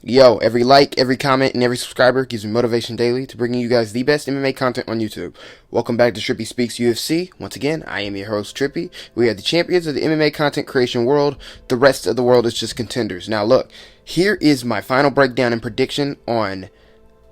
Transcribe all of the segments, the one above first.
Yo, every like, every comment, and every subscriber gives me motivation daily to bring you guys the best MMA content on YouTube. Welcome back to Trippy Speaks UFC. Once again, I am your host, Trippy. We are the champions of the MMA content creation world. The rest of the world is just contenders. Now look, here is my final breakdown and prediction on,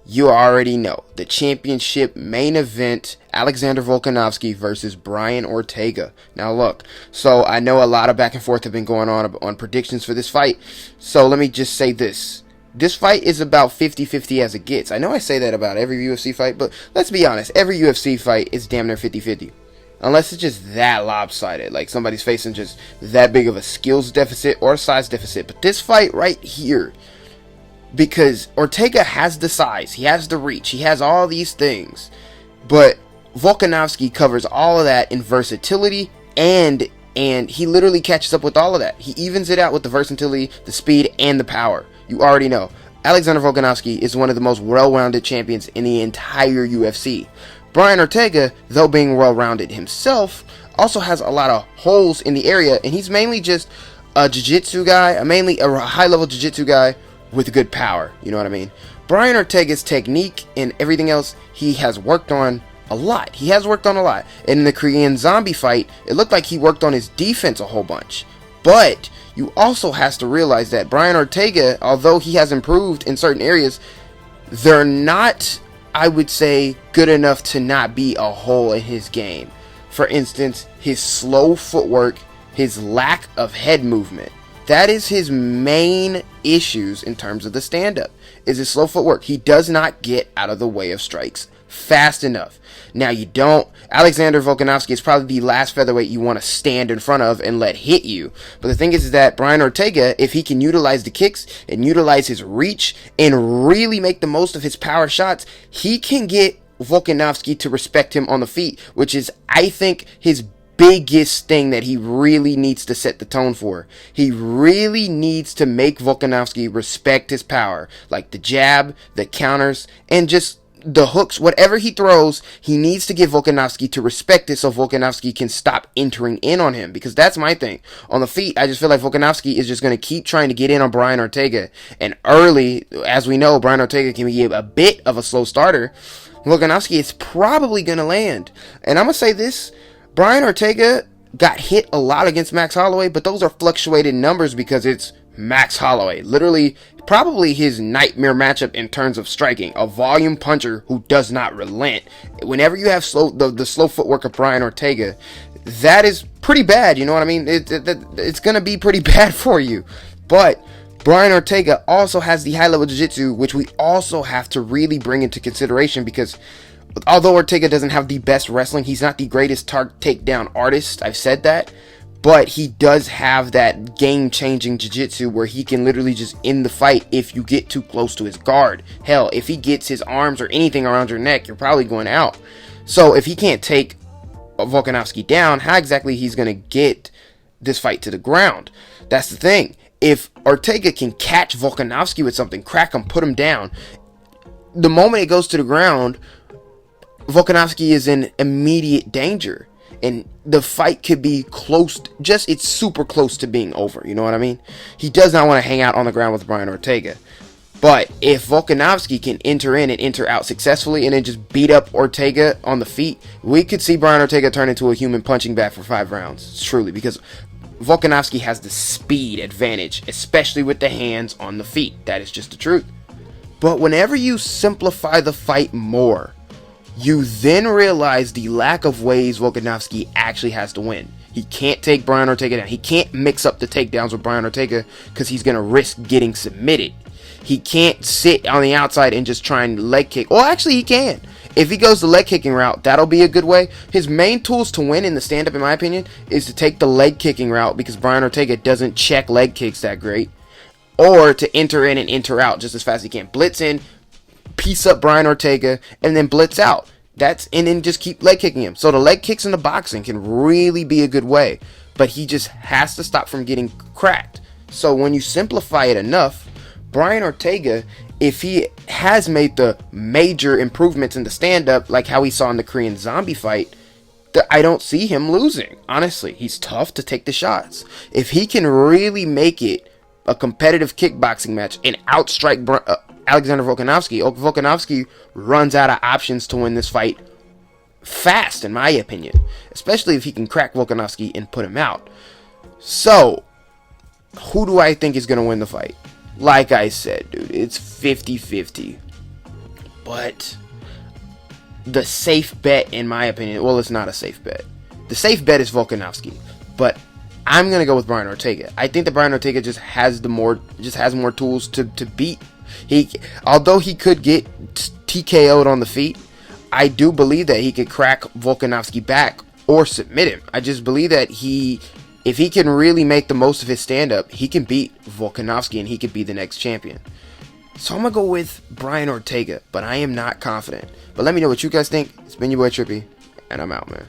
you already know, the championship main event, Alexander Volkanovski versus Brian Ortega. Now look, so I know a lot of back and forth have been going on predictions for this fight. So let me just say this. This fight is about 50-50 as it gets. I know I say that about every UFC fight, but let's be honest. Every UFC fight is damn near 50-50. Unless it's just that lopsided. Like somebody's facing just that big of a skills deficit or a size deficit. But this fight right here, because Ortega has the size, he has the reach, he has all these things. But Volkanovski covers all of that in versatility and he literally catches up with all of that. He evens it out with the versatility, the speed, and the power. You already know. Alexander Volkanovski is one of the most well-rounded champions in the entire UFC. Brian Ortega, though being well-rounded himself, also has a lot of holes in the area, and he's mainly just a jiu-jitsu guy, mainly a high-level jiu-jitsu guy with good power. You know what I mean? Brian Ortega's technique and everything else he has worked on a lot. He has worked on a lot. In the Korean Zombie fight, it looked like he worked on his defense a whole bunch. But you also has to realize that Brian Ortega, although he has improved in certain areas, they're not, I would say, good enough to not be a hole in his game. For instance, his slow footwork, his lack of head movement. That is his main issues in terms of the stand-up, is his slow footwork. He does not get out of the way of strikes fast enough. Now Alexander Volkanovski is probably the last featherweight you want to stand in front of and let hit you. But the thing is that Brian Ortega, if he can utilize the kicks and utilize his reach and really make the most of his power shots, he can get Volkanovski to respect him on the feet, which is, I think, his biggest thing that he really needs to set the tone for. He really needs to make Volkanovski respect his power, like the jab, the counters, and just the hooks. Whatever he throws, he needs to get Volkanovski to respect it so Volkanovski can stop entering in on him, because that's my thing. On the feet, I just feel like Volkanovski is just going to keep trying to get in on Brian Ortega, and early, as we know, Brian Ortega can be a bit of a slow starter. Volkanovski is probably going to land. And I'm going to say this, Brian Ortega got hit a lot against Max Holloway, but those are fluctuated numbers because it's Max Holloway. Literally, probably his nightmare matchup in terms of striking. A volume puncher who does not relent. Whenever you have the slow footwork of Brian Ortega, that is pretty bad. You know what I mean? It's going to be pretty bad for you. But Brian Ortega also has the high-level jiu-jitsu, which we also have to really bring into consideration, because although Ortega doesn't have the best wrestling, he's not the greatest takedown artist. I've said that. But he does have that game-changing jiu-jitsu where he can literally just end the fight if you get too close to his guard. Hell, if he gets his arms or anything around your neck, you're probably going out. So if he can't take Volkanovski down, how exactly he's going to get this fight to the ground? That's the thing. If Ortega can catch Volkanovski with something, crack him, put him down, the moment it goes to the ground, Volkanovski is in immediate danger. And the fight could be close, it's super close to being over, you know what I mean? He does not want to hang out on the ground with Brian Ortega. But if Volkanovski can enter in and enter out successfully and then just beat up Ortega on the feet, we could see Brian Ortega turn into a human punching bag for 5 rounds, truly, because Volkanovski has the speed advantage, especially with the hands on the feet. That is just the truth. But whenever you simplify the fight more, you then realize the lack of ways Volkanovski actually has to win. He can't take Brian Ortega down. He can't mix up the takedowns with Brian Ortega because he's going to risk getting submitted. He can't sit on the outside and just try and leg kick. Well, actually, he can. If he goes the leg kicking route, that'll be a good way. His main tools to win in the stand-up, in my opinion, is to take the leg kicking route, because Brian Ortega doesn't check leg kicks that great. Or to enter in and enter out just as fast as he can. Blitz in, piece up Brian Ortega, and then blitz out. And then just keep leg kicking him. So the leg kicks in the boxing can really be a good way, but he just has to stop from getting cracked. So when you simplify it enough, Brian Ortega, if he has made the major improvements in the stand-up, like how we saw in the Korean Zombie fight, I don't see him losing. Honestly, he's tough to take the shots. If he can really make it a competitive kickboxing match and outstrike Alexander Volkanovski, Volkanovski runs out of options to win this fight fast, in my opinion. Especially if he can crack Volkanovski and put him out. So, who do I think is going to win the fight? Like I said, dude, it's 50-50. But the safe bet, in my opinion, well, it's not a safe bet. The safe bet is Volkanovski. But I'm going to go with Brian Ortega. I think that Brian Ortega just has more tools to beat. Although he could get TKO'd on the feet, I do believe that he could crack Volkanovski back or submit him. I just believe that if he can really make the most of his stand-up, he can beat Volkanovski and he could be the next champion. So I'm going to go with Brian Ortega, but I am not confident. But let me know what you guys think. It's been your boy Trippy, and I'm out, man.